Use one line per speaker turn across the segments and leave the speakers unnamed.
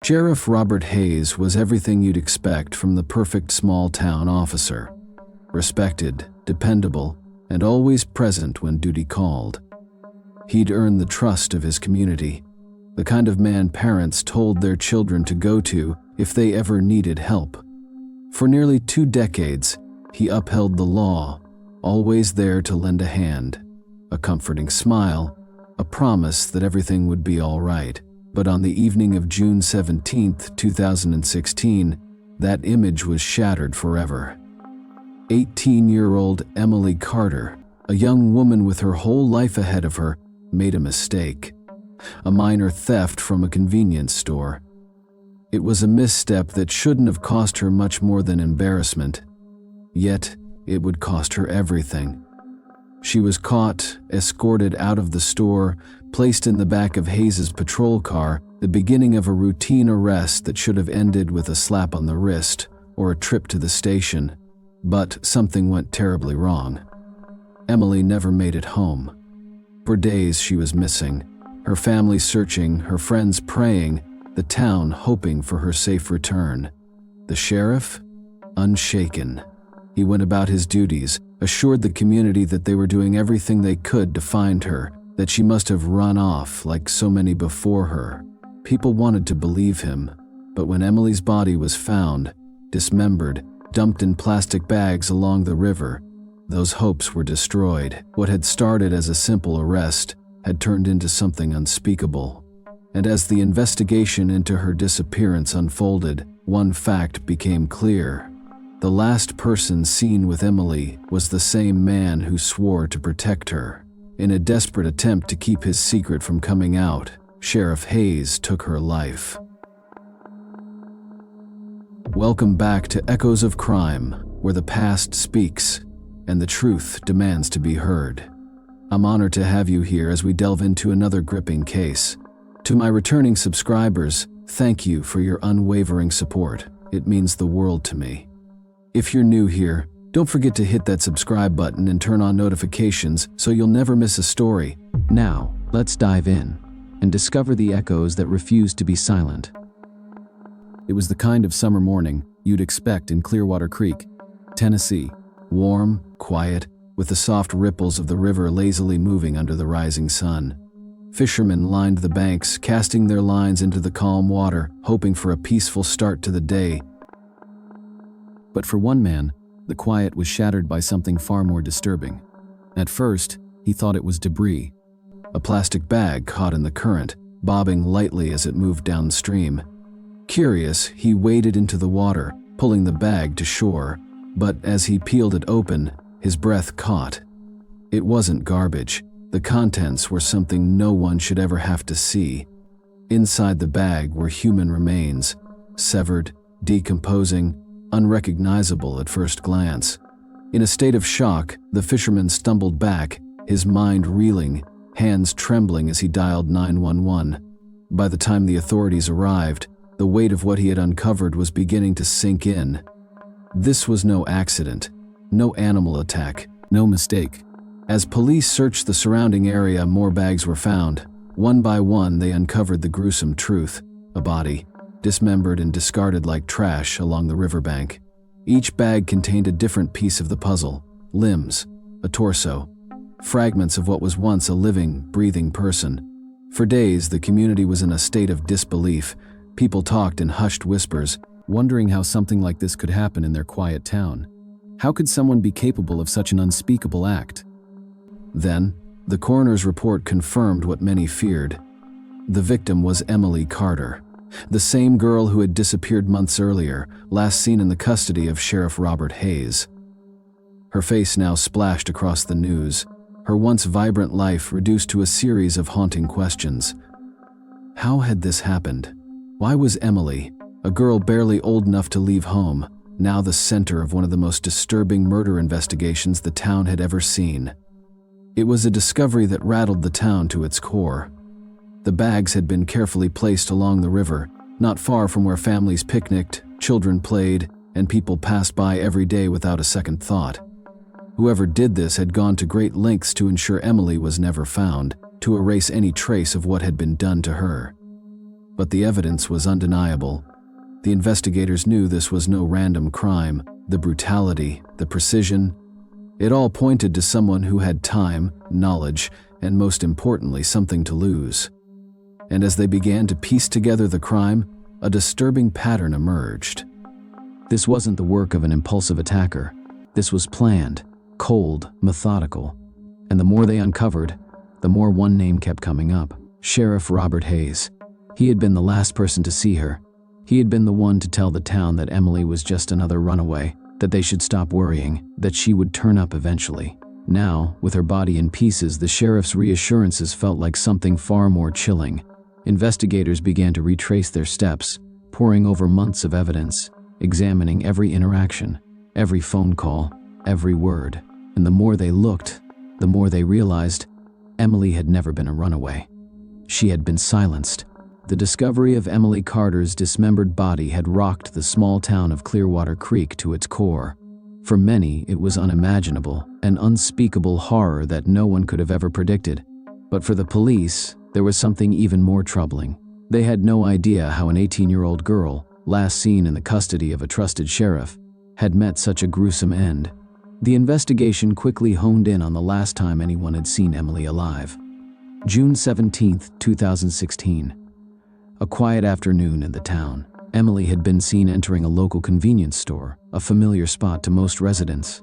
Sheriff Robert Hayes was everything you'd expect from the perfect small-town officer. Respected, dependable, and always present when duty called. He'd earned the trust of his community, the kind of man parents told their children to go to if they ever needed help. For nearly 2 decades, he upheld the law, always there to lend a hand, a comforting smile, a promise that everything would be all right. But on the evening of June 17, 2016, that image was shattered forever. 18-year-old Emily Carter, a young woman with her whole life ahead of her, made a mistake. A minor theft from a convenience store. It was a misstep that shouldn't have cost her much more than embarrassment. Yet, it would cost her everything. She was caught, escorted out of the store, placed in the back of Hayes's patrol car, the beginning of a routine arrest that should have ended with a slap on the wrist or a trip to the station. But something went terribly wrong. Emily never made it home. For days she was missing, her family searching, her friends praying, the town hoping for her safe return. The sheriff? Unshaken. He went about his duties, assured the community that they were doing everything they could to find her, that she must have run off like so many before her. People wanted to believe him, but when Emily's body was found, dismembered, dumped in plastic bags along the river, those hopes were destroyed. What had started as a simple arrest had turned into something unspeakable. And as the investigation into her disappearance unfolded, one fact became clear. The last person seen with Emily was the same man who swore to protect her. In a desperate attempt to keep his secret from coming out, Sheriff Hayes took her life. Welcome back to Echoes of Crime, where the past speaks and the truth demands to be heard. I'm honored to have you here as we delve into another gripping case. To my returning subscribers, thank you for your unwavering support. It means the world to me. If you're new here, don't forget to hit that subscribe button and turn on notifications so you'll never miss a story. Now, let's dive in and discover the echoes that refuse to be silent. It was the kind of summer morning you'd expect in Clearwater Creek, Tennessee. Warm, quiet, with the soft ripples of the river lazily moving under the rising sun. Fishermen lined the banks, casting their lines into the calm water, hoping for a peaceful start to the day. But for one man, the quiet was shattered by something far more disturbing. At first, he thought it was debris. A plastic bag caught in the current, bobbing lightly as it moved downstream. Curious, he waded into the water, pulling the bag to shore. But as he peeled it open, his breath caught. It wasn't garbage. The contents were something no one should ever have to see. Inside the bag were human remains, severed, decomposing, unrecognizable at first glance. In a state of shock, the fisherman stumbled back, his mind reeling, hands trembling as he dialed 911. By the time the authorities arrived, the weight of what he had uncovered was beginning to sink in. This was no accident, no animal attack, no mistake. As police searched the surrounding area, more bags were found. One by one, they uncovered the gruesome truth: a body, dismembered and discarded like trash along the riverbank. Each bag contained a different piece of the puzzle: limbs, a torso, fragments of what was once a living, breathing person. For days, the community was in a state of disbelief. People talked in hushed whispers, wondering how something like this could happen in their quiet town. How could someone be capable of such an unspeakable act? Then, the coroner's report confirmed what many feared. The victim was Emily Carter, the same girl who had disappeared months earlier, last seen in the custody of Sheriff Robert Hayes. Her face now splashed across the news, her once vibrant life reduced to a series of haunting questions. How had this happened? Why was Emily, a girl barely old enough to leave home, now the center of one of the most disturbing murder investigations the town had ever seen? It was a discovery that rattled the town to its core. The bags had been carefully placed along the river, not far from where families picnicked, children played, and people passed by every day without a second thought. Whoever did this had gone to great lengths to ensure Emily was never found, to erase any trace of what had been done to her. But the evidence was undeniable. The investigators knew this was no random crime. The brutality, the precision, it all pointed to someone who had time, knowledge, and most importantly, something to lose. And as they began to piece together the crime, a disturbing pattern emerged. This wasn't the work of an impulsive attacker. This was planned, cold, methodical. And the more they uncovered, the more one name kept coming up: Sheriff Robert Hayes. He had been the last person to see her. He had been the one to tell the town that Emily was just another runaway, that they should stop worrying, that she would turn up eventually. Now, with her body in pieces, the sheriff's reassurances felt like something far more chilling. Investigators began to retrace their steps, poring over months of evidence, examining every interaction, every phone call, every word. And the more they looked, the more they realized Emily had never been a runaway. She had been silenced. The discovery of Emily Carter's dismembered body had rocked the small town of Clearwater Creek to its core. For many, it was unimaginable, an unspeakable horror that no one could have ever predicted. But for the police, there was something even more troubling. They had no idea how an 18-year-old girl, last seen in the custody of a trusted sheriff, had met such a gruesome end. The investigation quickly honed in on the last time anyone had seen Emily alive. June 17, 2016. A quiet afternoon in the town. Emily had been seen entering a local convenience store, a familiar spot to most residents.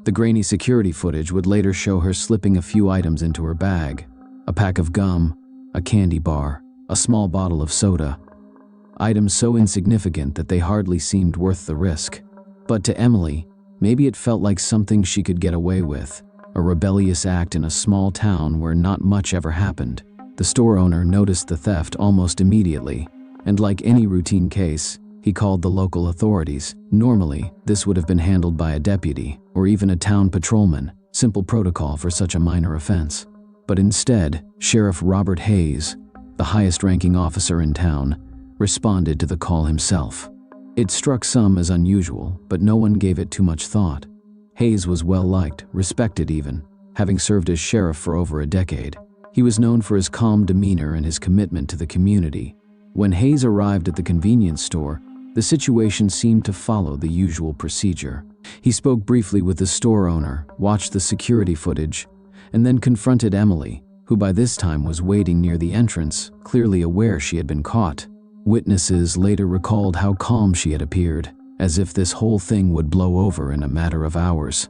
The grainy security footage would later show her slipping a few items into her bag: a pack of gum, a candy bar, a small bottle of soda. Items so insignificant that they hardly seemed worth the risk. But to Emily, maybe it felt like something she could get away with, a rebellious act in a small town where not much ever happened. The store owner noticed the theft almost immediately, and like any routine case, he called the local authorities. Normally, this would have been handled by a deputy or even a town patrolman, simple protocol for such a minor offense. But instead, Sheriff Robert Hayes, the highest-ranking officer in town, responded to the call himself. It struck some as unusual, but no one gave it too much thought. Hayes was well-liked, respected even, having served as sheriff for over a decade. He was known for his calm demeanor and his commitment to the community. When Hayes arrived at the convenience store, the situation seemed to follow the usual procedure. He spoke briefly with the store owner, watched the security footage, and then confronted Emily, who by this time was waiting near the entrance, clearly aware she had been caught. Witnesses later recalled how calm she had appeared, as if this whole thing would blow over in a matter of hours.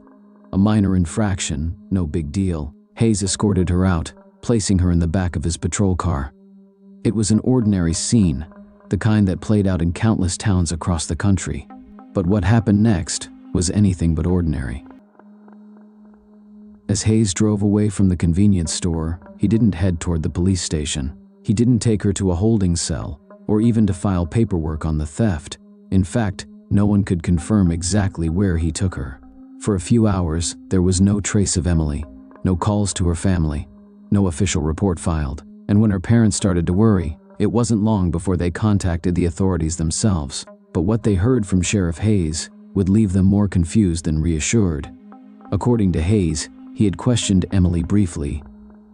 A minor infraction, no big deal. Hayes escorted her out, placing her in the back of his patrol car. It was an ordinary scene, the kind that played out in countless towns across the country. But what happened next was anything but ordinary. As Hayes drove away from the convenience store, he didn't head toward the police station. He didn't take her to a holding cell, or even to file paperwork on the theft. In fact, no one could confirm exactly where he took her. For a few hours, there was no trace of Emily, no calls to her family, no official report filed. And when her parents started to worry, it wasn't long before they contacted the authorities themselves. But what they heard from Sheriff Hayes would leave them more confused than reassured. According to Hayes, he had questioned Emily briefly,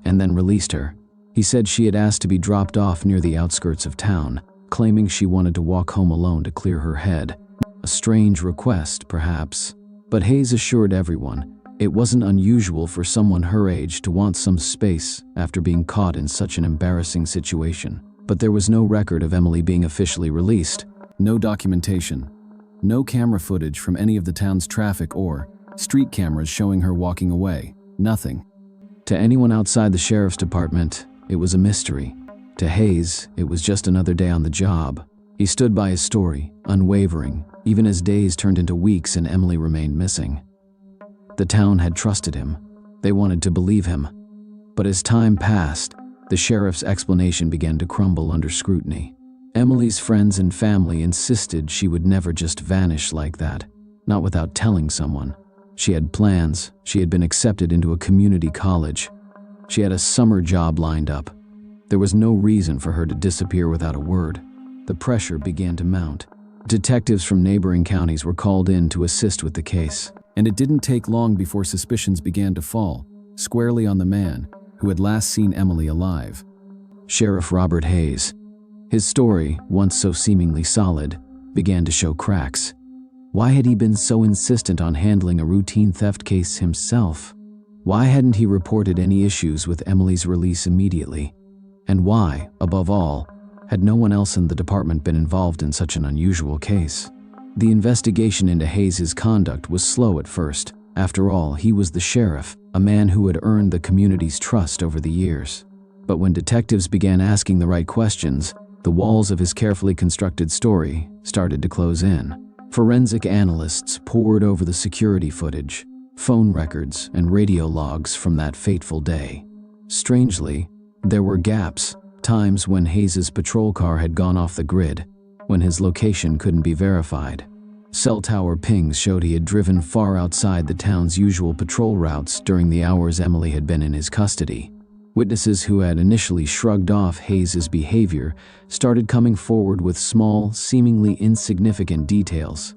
and then released her. He said she had asked to be dropped off near the outskirts of town, claiming she wanted to walk home alone to clear her head. A strange request, perhaps, but Hayes assured everyone it wasn't unusual for someone her age to want some space after being caught in such an embarrassing situation. But there was no record of Emily being officially released. No documentation. No camera footage from any of the town's traffic or street cameras showing her walking away. Nothing. To anyone outside the sheriff's department, it was a mystery. To Hayes, it was just another day on the job. He stood by his story, unwavering, even as days turned into weeks and Emily remained missing. The town had trusted him. They wanted to believe him. But as time passed, the sheriff's explanation began to crumble under scrutiny. Emily's friends and family insisted she would never just vanish like that, not without telling someone. She had plans. She had been accepted into a community college. She had a summer job lined up. There was no reason for her to disappear without a word. The pressure began to mount. Detectives from neighboring counties were called in to assist with the case. And it didn't take long before suspicions began to fall, squarely on the man who had last seen Emily alive. Sheriff Robert Hayes. His story, once so seemingly solid, began to show cracks. Why had he been so insistent on handling a routine theft case himself? Why hadn't he reported any issues with Emily's release immediately? And why, above all, had no one else in the department been involved in such an unusual case? The investigation into Hayes' conduct was slow at first. After all, he was the sheriff, a man who had earned the community's trust over the years. But when detectives began asking the right questions, the walls of his carefully constructed story started to close in. Forensic analysts pored over the security footage, phone records, and radio logs from that fateful day. Strangely, there were gaps, times when Hayes' patrol car had gone off the grid, when his location couldn't be verified. Cell tower pings showed he had driven far outside the town's usual patrol routes during the hours Emily had been in his custody. Witnesses who had initially shrugged off Hayes' behavior started coming forward with small, seemingly insignificant details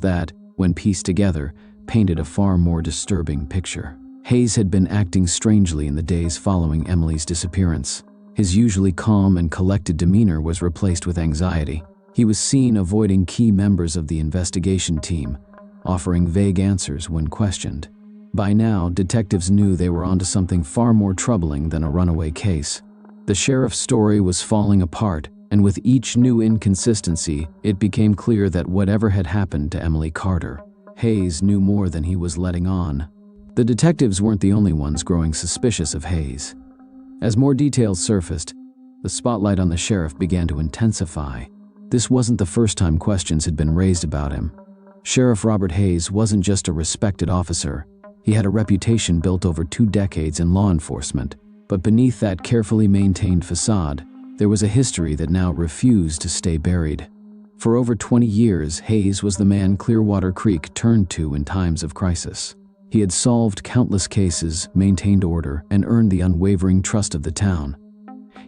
that, when pieced together, painted a far more disturbing picture. Hayes had been acting strangely in the days following Emily's disappearance. His usually calm and collected demeanor was replaced with anxiety. He was seen avoiding key members of the investigation team, offering vague answers when questioned. By now, detectives knew they were onto something far more troubling than a runaway case. The sheriff's story was falling apart, and with each new inconsistency, it became clear that whatever had happened to Emily Carter, Hayes knew more than he was letting on. The detectives weren't the only ones growing suspicious of Hayes. As more details surfaced, the spotlight on the sheriff began to intensify. This wasn't the first time questions had been raised about him. Sheriff Robert Hayes wasn't just a respected officer. He had a reputation built over 2 decades in law enforcement, but beneath that carefully maintained facade, there was a history that now refused to stay buried. For over 20 years, Hayes was the man Clearwater Creek turned to in times of crisis. He had solved countless cases, maintained order, and earned the unwavering trust of the town.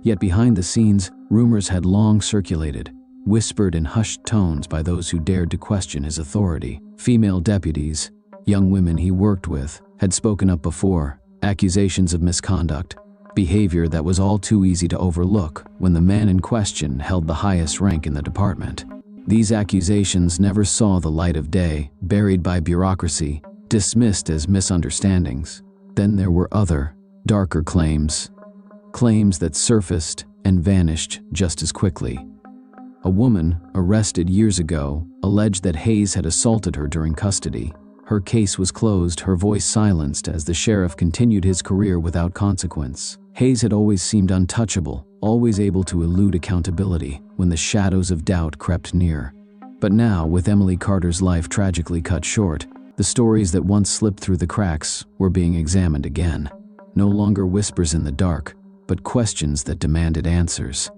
Yet behind the scenes, rumors had long circulated, whispered in hushed tones by those who dared to question his authority. Female deputies, young women he worked with, had spoken up before, accusations of misconduct, behavior that was all too easy to overlook when the man in question held the highest rank in the department. These accusations never saw the light of day, buried by bureaucracy, dismissed as misunderstandings. Then there were other, darker claims that surfaced and vanished just as quickly. A woman, arrested years ago, alleged that Hayes had assaulted her during custody. Her case was closed, her voice silenced as the sheriff continued his career without consequence. Hayes had always seemed untouchable, always able to elude accountability when the shadows of doubt crept near. But now, with Emily Carter's life tragically cut short, the stories that once slipped through the cracks were being examined again. No longer whispers in the dark, but questions that demanded answers.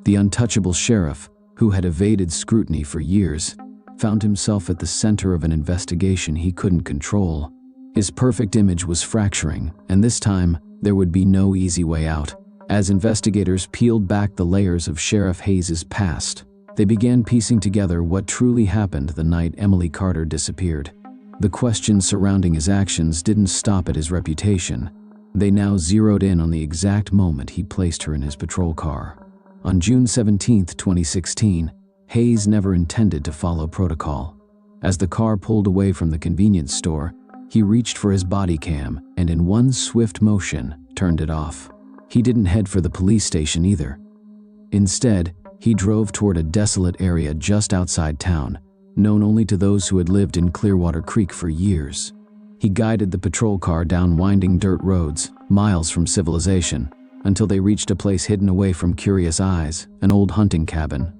The untouchable sheriff, who had evaded scrutiny for years, found himself at the center of an investigation he couldn't control. His perfect image was fracturing, and this time, there would be no easy way out. As investigators peeled back the layers of Sheriff Hayes' past, they began piecing together what truly happened the night Emily Carter disappeared. The questions surrounding his actions didn't stop at his reputation. They now zeroed in on the exact moment he placed her in his patrol car. On June 17, 2016, Hayes never intended to follow protocol. As the car pulled away from the convenience store, he reached for his body cam and in one swift motion, turned it off. He didn't head for the police station either. Instead, he drove toward a desolate area just outside town, known only to those who had lived in Clearwater Creek for years. He guided the patrol car down winding dirt roads, miles from civilization, until they reached a place hidden away from curious eyes, an old hunting cabin,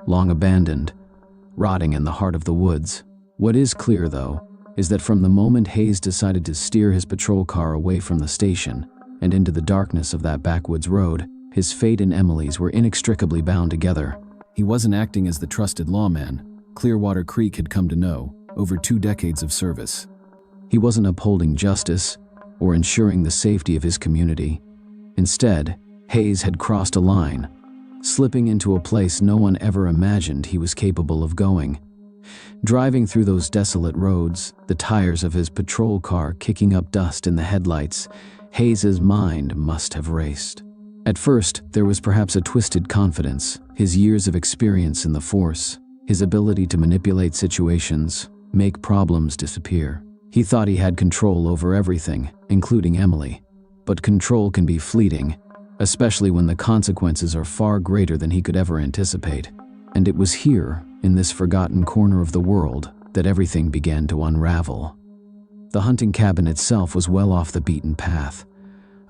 long abandoned, rotting in the heart of the woods. What is clear, though, is that from the moment Hayes decided to steer his patrol car away from the station and into the darkness of that backwoods road, his fate and Emily's were inextricably bound together. He wasn't acting as the trusted lawman Clearwater Creek had come to know over 2 decades of service. He wasn't upholding justice or ensuring the safety of his community. Instead, Hayes had crossed a line, slipping into a place no one ever imagined he was capable of going. Driving through those desolate roads, the tires of his patrol car kicking up dust in the headlights, Hayes's mind must have raced. At first, there was perhaps a twisted confidence, his years of experience in the force, his ability to manipulate situations, make problems disappear. He thought he had control over everything, including Emily. But control can be fleeting, especially when the consequences are far greater than he could ever anticipate. And it was here, in this forgotten corner of the world, that everything began to unravel. The hunting cabin itself was well off the beaten path,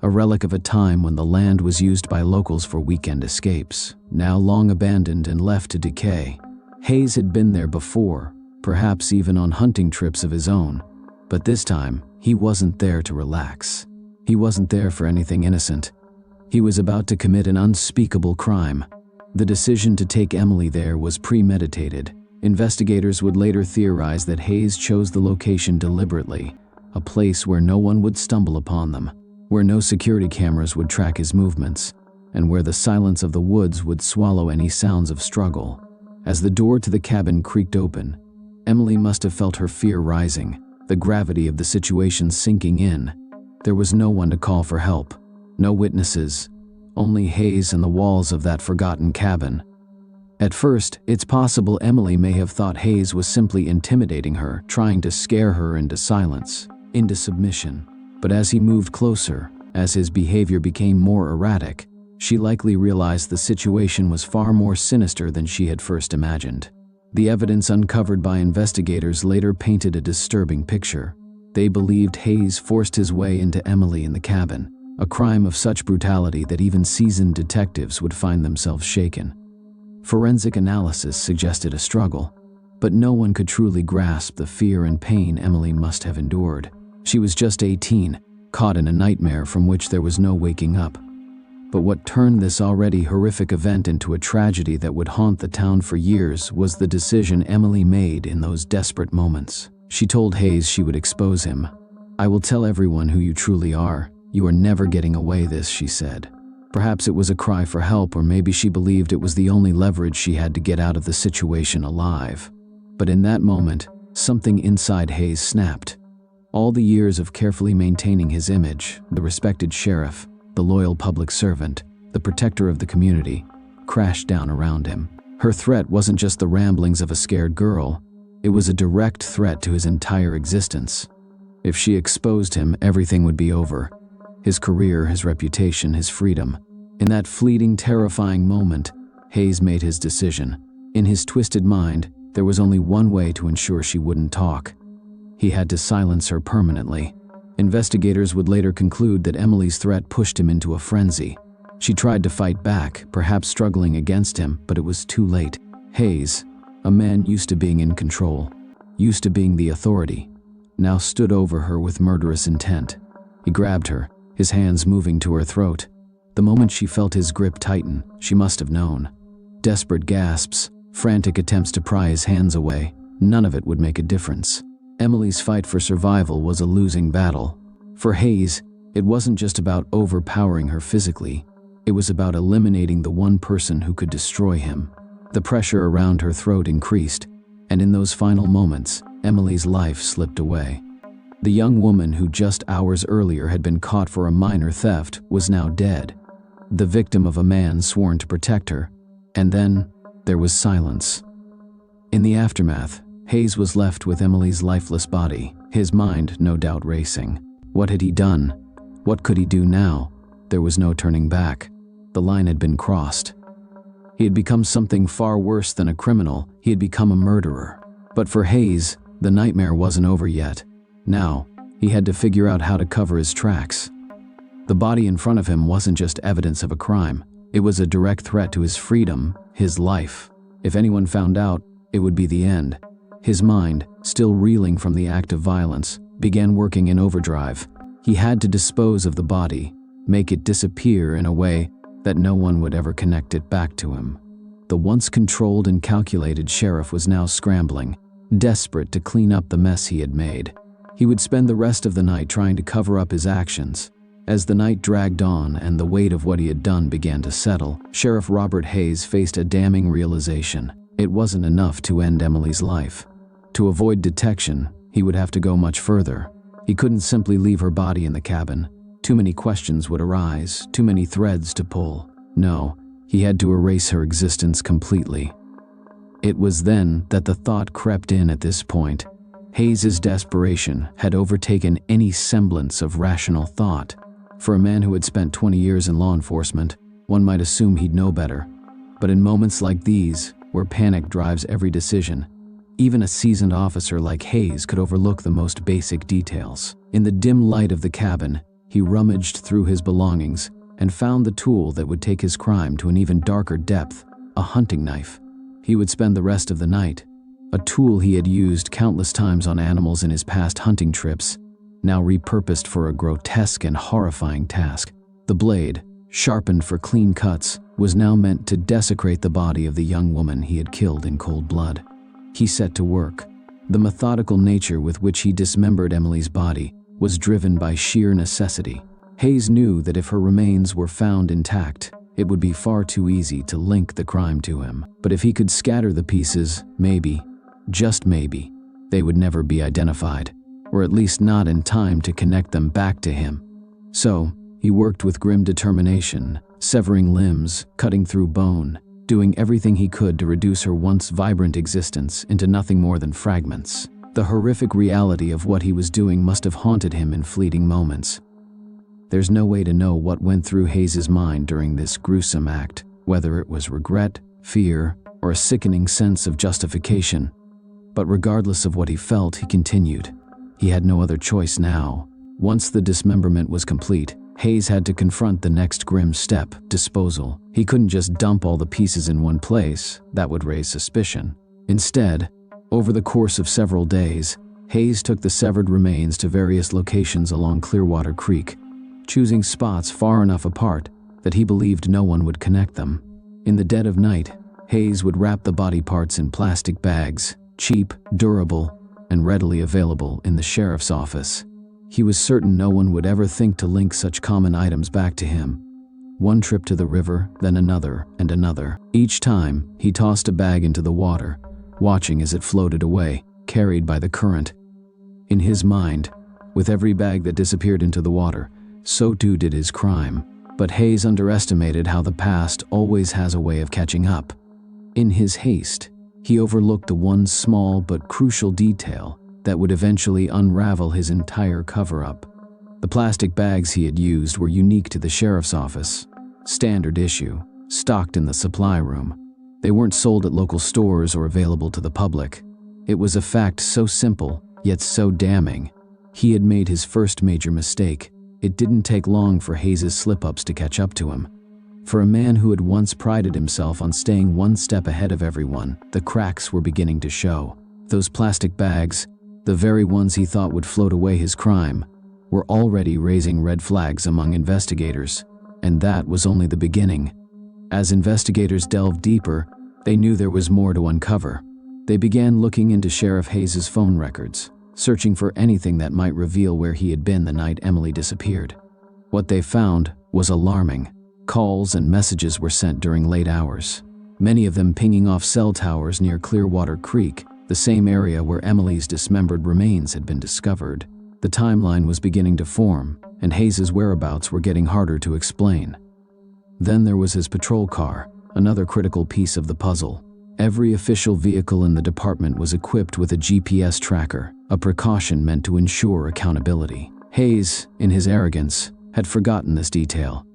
a relic of a time when the land was used by locals for weekend escapes, now long abandoned and left to decay. Hayes had been there before, perhaps even on hunting trips of his own, but this time, he wasn't there to relax. He wasn't there for anything innocent. He was about to commit an unspeakable crime. The decision to take Emily there was premeditated. Investigators would later theorize that Hayes chose the location deliberately, a place where no one would stumble upon them, where no security cameras would track his movements, and where the silence of the woods would swallow any sounds of struggle. As the door to the cabin creaked open, Emily must have felt her fear rising, the gravity of the situation sinking in. There was no one to call for help, no witnesses, only Hayes and the walls of that forgotten cabin. At first, it's possible Emily may have thought Hayes was simply intimidating her, trying to scare her into silence, into submission. But as he moved closer, as his behavior became more erratic, she likely realized the situation was far more sinister than she had first imagined. The evidence uncovered by investigators later painted a disturbing picture. They believed Hayes forced his way into Emily in the cabin, a crime of such brutality that even seasoned detectives would find themselves shaken. Forensic analysis suggested a struggle, but no one could truly grasp the fear and pain Emily must have endured. She was just 18, caught in a nightmare from which there was no waking up. But what turned this already horrific event into a tragedy that would haunt the town for years was the decision Emily made in those desperate moments. She told Hayes she would expose him. "I will tell everyone who you truly are. You are never getting away this," she said. Perhaps it was a cry for help, or maybe she believed it was the only leverage she had to get out of the situation alive. But in that moment, something inside Hayes snapped. All the years of carefully maintaining his image, the respected sheriff, the loyal public servant, the protector of the community, crashed down around him. Her threat wasn't just the ramblings of a scared girl, it was a direct threat to his entire existence. If she exposed him, everything would be over. His career, his reputation, his freedom. In that fleeting, terrifying moment, Hayes made his decision. In his twisted mind, there was only one way to ensure she wouldn't talk. He had to silence her permanently. Investigators would later conclude that Emily's threat pushed him into a frenzy. She tried to fight back, perhaps struggling against him, but it was too late. Hayes, a man used to being in control, used to being the authority, now stood over her with murderous intent. He grabbed her, his hands moving to her throat. The moment she felt his grip tighten, she must have known. Desperate gasps, frantic attempts to pry his hands away, none of it would make a difference. Emily's fight for survival was a losing battle. For Hayes, it wasn't just about overpowering her physically, it was about eliminating the one person who could destroy him. The pressure around her throat increased, and in those final moments, Emily's life slipped away. The young woman who just hours earlier had been caught for a minor theft was now dead, the victim of a man sworn to protect her. And then, there was silence. In the aftermath, Hayes was left with Emily's lifeless body, his mind no doubt racing. What had he done? What could he do now? There was no turning back. The line had been crossed. He had become something far worse than a criminal. He had become a murderer. But for Hayes, the nightmare wasn't over yet. Now, he had to figure out how to cover his tracks. The body in front of him wasn't just evidence of a crime. It was a direct threat to his freedom, his life. If anyone found out, it would be the end. His mind, still reeling from the act of violence, began working in overdrive. He had to dispose of the body, make it disappear in a way that no one would ever connect it back to him. The once controlled and calculated sheriff was now scrambling, desperate to clean up the mess he had made. He would spend the rest of the night trying to cover up his actions. As the night dragged on and the weight of what he had done began to settle, Sheriff Robert Hayes faced a damning realization. It wasn't enough to end Emily's life. To avoid detection, he would have to go much further. He couldn't simply leave her body in the cabin. Too many questions would arise, too many threads to pull. No, he had to erase her existence completely. It was then that the thought crept in at this point. Hayes's desperation had overtaken any semblance of rational thought. For a man who had spent 20 years in law enforcement, one might assume he'd know better. But in moments like these, where panic drives every decision, even a seasoned officer like Hayes could overlook the most basic details. In the dim light of the cabin, he rummaged through his belongings and found the tool that would take his crime to an even darker depth: a hunting knife. He would spend the rest of the night. A tool he had used countless times on animals in his past hunting trips, now repurposed for a grotesque and horrifying task. The blade, sharpened for clean cuts, was now meant to desecrate the body of the young woman he had killed in cold blood. He set to work. The methodical nature with which he dismembered Emily's body was driven by sheer necessity. Hayes knew that if her remains were found intact, it would be far too easy to link the crime to him. But if he could scatter the pieces, maybe, just maybe, they would never be identified, or at least not in time to connect them back to him. So, he worked with grim determination, severing limbs, cutting through bone, doing everything he could to reduce her once vibrant existence into nothing more than fragments. The horrific reality of what he was doing must have haunted him in fleeting moments. There's no way to know what went through Hayes's mind during this gruesome act, whether it was regret, fear, or a sickening sense of justification. But regardless of what he felt, he continued. He had no other choice now. Once the dismemberment was complete, Hayes had to confront the next grim step: disposal. He couldn't just dump all the pieces in one place. That would raise suspicion. Instead, over the course of several days, Hayes took the severed remains to various locations along Clearwater Creek, choosing spots far enough apart that he believed no one would connect them. In the dead of night, Hayes would wrap the body parts in plastic bags, cheap, durable, and readily available in the sheriff's office. He was certain no one would ever think to link such common items back to him. One trip to the river, then another and another. Each time, he tossed a bag into the water, watching as it floated away, carried by the current. In his mind, with every bag that disappeared into the water, so too did his crime. But Hayes underestimated how the past always has a way of catching up. In his haste, he overlooked the one small but crucial detail that would eventually unravel his entire cover-up. The plastic bags he had used were unique to the sheriff's office, standard issue, stocked in the supply room. They weren't sold at local stores or available to the public. It was a fact so simple, yet so damning. He had made his first major mistake. It didn't take long for Hayes' slip-ups to catch up to him. For a man who had once prided himself on staying one step ahead of everyone, the cracks were beginning to show. Those plastic bags, the very ones he thought would float away his crime, were already raising red flags among investigators, and that was only the beginning. As investigators delved deeper, they knew there was more to uncover. They began looking into Sheriff Hayes' phone records, searching for anything that might reveal where he had been the night Emily disappeared. What they found was alarming. Calls and messages were sent during late hours, many of them pinging off cell towers near Clearwater Creek, the same area where Emily's dismembered remains had been discovered. The timeline was beginning to form, and Hayes' whereabouts were getting harder to explain. Then there was his patrol car, another critical piece of the puzzle. Every official vehicle in the department was equipped with a GPS tracker, a precaution meant to ensure accountability. Hayes, in his arrogance, had forgotten this detail.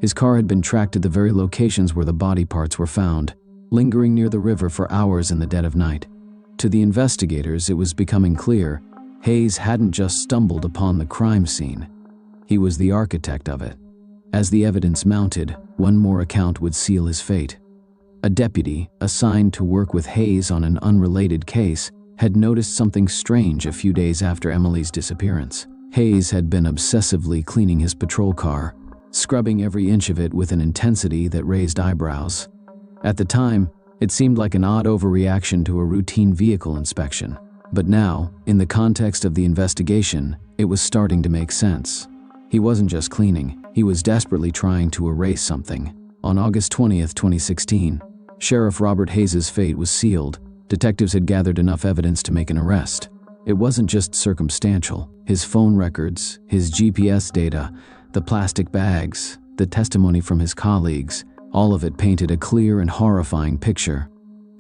His car had been tracked to the very locations where the body parts were found, lingering near the river for hours in the dead of night. To the investigators, it was becoming clear Hayes hadn't just stumbled upon the crime scene. He was the architect of it. As the evidence mounted, one more account would seal his fate. A deputy, assigned to work with Hayes on an unrelated case, had noticed something strange a few days after Emily's disappearance. Hayes had been obsessively cleaning his patrol car, scrubbing every inch of it with an intensity that raised eyebrows. At the time, it seemed like an odd overreaction to a routine vehicle inspection. But now, in the context of the investigation, it was starting to make sense. He wasn't just cleaning, he was desperately trying to erase something. On August 20th, 2016, Sheriff Robert Hayes' fate was sealed. Detectives had gathered enough evidence to make an arrest. It wasn't just circumstantial. His phone records, his GPS data, The plastic bags, the testimony from his colleagues, all of it painted a clear and horrifying picture.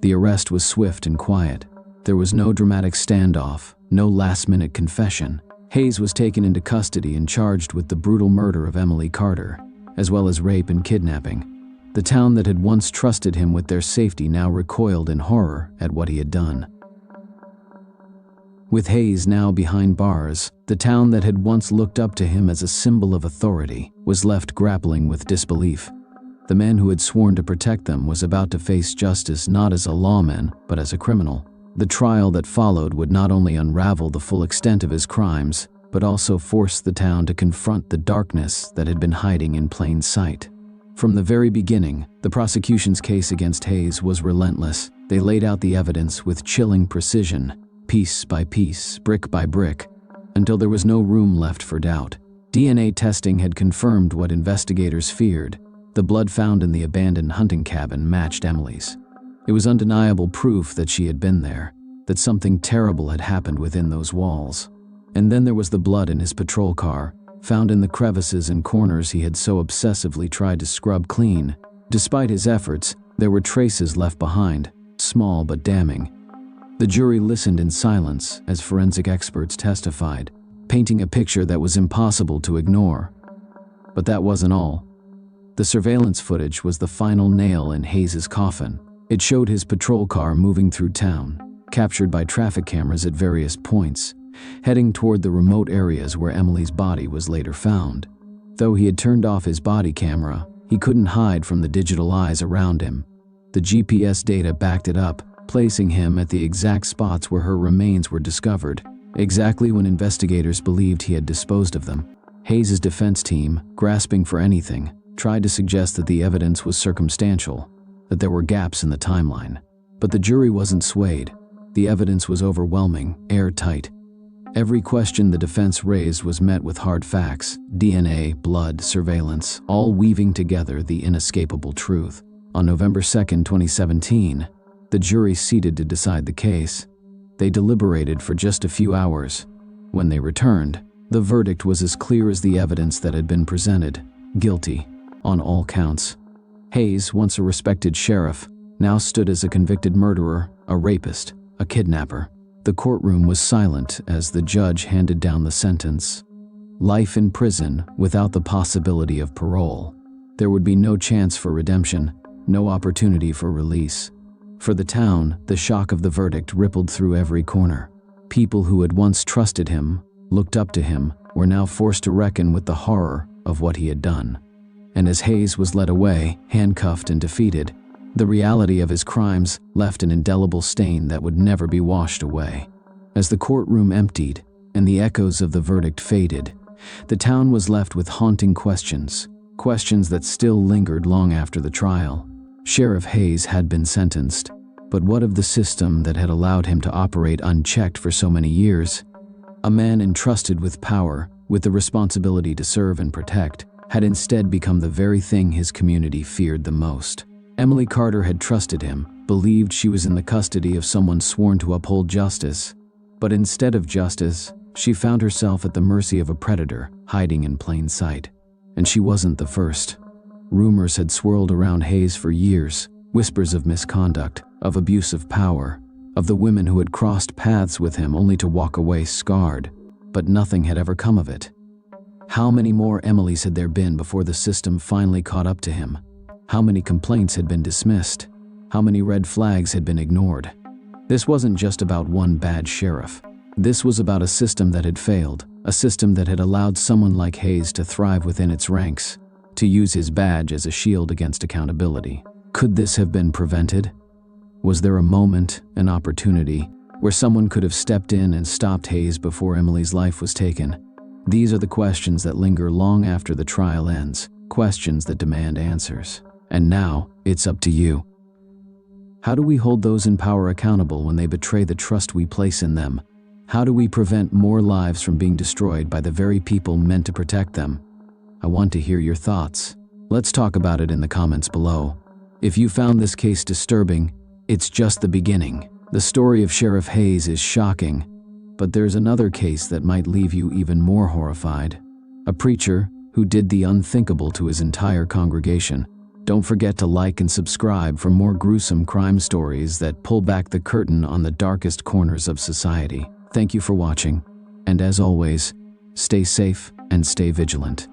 The arrest was swift and quiet. There was no dramatic standoff, no last-minute confession. Hayes was taken into custody and charged with the brutal murder of Emily Carter, as well as rape and kidnapping. The town that had once trusted him with their safety now recoiled in horror at what he had done. With Hayes now behind bars, the town that had once looked up to him as a symbol of authority was left grappling with disbelief. The man who had sworn to protect them was about to face justice not as a lawman, but as a criminal. The trial that followed would not only unravel the full extent of his crimes, but also force the town to confront the darkness that had been hiding in plain sight. From the very beginning, the prosecution's case against Hayes was relentless. They laid out the evidence with chilling precision, piece by piece, brick by brick, until there was no room left for doubt. DNA testing had confirmed what investigators feared. The blood found in the abandoned hunting cabin matched Emily's. It was undeniable proof that she had been there, that something terrible had happened within those walls. And then there was the blood in his patrol car, found in the crevices and corners he had so obsessively tried to scrub clean. Despite his efforts, there were traces left behind, small but damning. The jury listened in silence as forensic experts testified, painting a picture that was impossible to ignore. But that wasn't all. The surveillance footage was the final nail in Hayes' coffin. It showed his patrol car moving through town, captured by traffic cameras at various points, heading toward the remote areas where Emily's body was later found. Though he had turned off his body camera, he couldn't hide from the digital eyes around him. The GPS data backed it up, placing him at the exact spots where her remains were discovered, exactly when investigators believed he had disposed of them. Hayes' defense team, grasping for anything, tried to suggest that the evidence was circumstantial, that there were gaps in the timeline. But the jury wasn't swayed. The evidence was overwhelming, airtight. Every question the defense raised was met with hard facts: DNA, blood, surveillance, all weaving together the inescapable truth. On November 2, 2017, the jury seated to decide the case. They deliberated for just a few hours. When they returned, the verdict was as clear as the evidence that had been presented: guilty on all counts. Hayes, once a respected sheriff, now stood as a convicted murderer, a rapist, a kidnapper. The courtroom was silent as the judge handed down the sentence: life in prison without the possibility of parole. There would be no chance for redemption, no opportunity for release. For the town, the shock of the verdict rippled through every corner. People who had once trusted him, looked up to him, were now forced to reckon with the horror of what he had done. And as Hayes was led away, handcuffed and defeated, the reality of his crimes left an indelible stain that would never be washed away. As the courtroom emptied and the echoes of the verdict faded, the town was left with haunting questions that still lingered long after the trial. Sheriff Hayes had been sentenced, but what of the system that had allowed him to operate unchecked for so many years? A man entrusted with power, with the responsibility to serve and protect, had instead become the very thing his community feared the most. Emily Carter had trusted him, believed she was in the custody of someone sworn to uphold justice. But instead of justice, she found herself at the mercy of a predator, hiding in plain sight. And she wasn't the first. Rumors had swirled around Hayes for years, whispers of misconduct, of abuse of power, of the women who had crossed paths with him only to walk away scarred. But nothing had ever come of it. How many more Emilys had there been before the system finally caught up to him? How many complaints had been dismissed? How many red flags had been ignored? This wasn't just about one bad sheriff. This was about a system that had failed, a system that had allowed someone like Hayes to thrive within its ranks, to use his badge as a shield against accountability. Could this have been prevented? Was there a moment, an opportunity, where someone could have stepped in and stopped Hayes before Emily's life was taken? These are the questions that linger long after the trial ends, questions that demand answers. And now, it's up to you. How do we hold those in power accountable when they betray the trust we place in them? How do we prevent more lives from being destroyed by the very people meant to protect them? I want to hear your thoughts. Let's talk about it in the comments below. If you found this case disturbing, it's just the beginning. The story of Sheriff Hayes is shocking, but there's another case that might leave you even more horrified. A preacher, who did the unthinkable to his entire congregation. Don't forget to like and subscribe for more gruesome crime stories that pull back the curtain on the darkest corners of society. Thank you for watching, and as always, stay safe and stay vigilant.